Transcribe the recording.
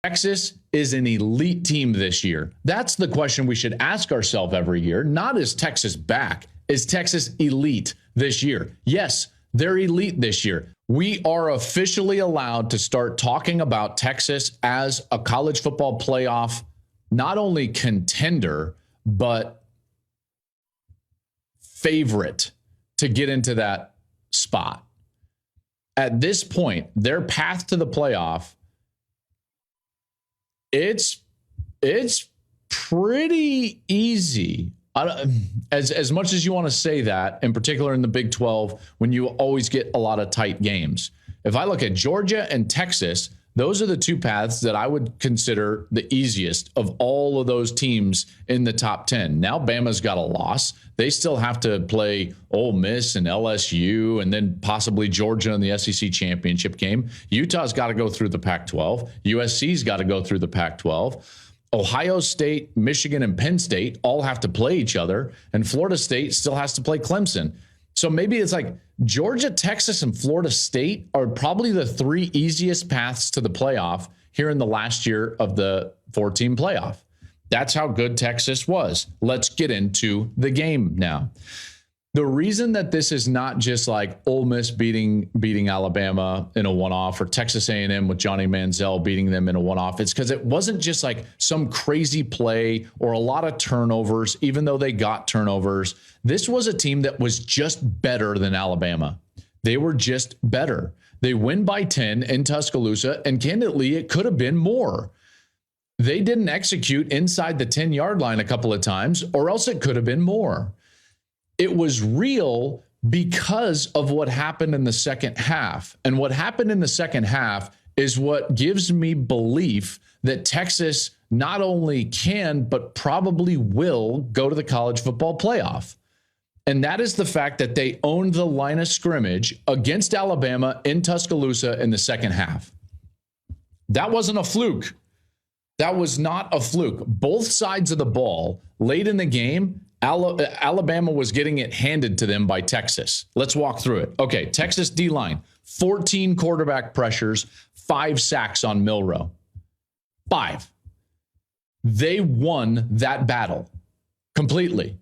Texas is an elite team this year. That's the question we should ask ourselves every year. Not is Texas back? Is Texas elite this year? Yes, they're elite this year. We are officially allowed to start talking about Texas as a college football playoff, not only contender, but favorite to get into that spot. At this point, their path to the playoff, it's pretty easy. As much as you want to say that, in particular in the Big 12, when you always get a lot of tight games. If I look at Georgia and Texas, those are the two paths that I would consider the easiest of all of those teams in the top 10. Now Bama's got a loss. They still have to play Ole Miss and LSU and then possibly Georgia in the SEC championship game. Utah's got to go through the Pac-12. USC's got to go through the Pac-12. Ohio State, Michigan, and Penn State all have to play each other, and Florida State still has to play Clemson. So maybe it's like Georgia, Texas, and Florida State are probably the three easiest paths to the playoff here in the last year of the 4-team playoff. That's how good Texas was. Let's get into the game now. The reason that this is not just like Ole Miss beating Alabama in a one-off or Texas A&M with Johnny Manziel beating them in a one-off, it's because it wasn't just like some crazy play or a lot of turnovers, even though they got turnovers. This was a team that was just better than Alabama. They were just better. They win by 10 in Tuscaloosa, and candidly, it could have been more. They didn't execute inside the 10-yard line a couple of times, or else it could have been more. It was real because of what happened in the second half. And what happened in the second half is what gives me belief that Texas not only can, but probably will go to the college football playoff. And that is the fact that they owned the line of scrimmage against Alabama in Tuscaloosa in the second half. That wasn't a fluke. That was not a fluke. Both sides of the ball, late in the game, Alabama was getting it handed to them by Texas. Let's walk through it. Okay, Texas D-line, 14 quarterback pressures, 5 sacks on Milroe. 5. They won that battle completely.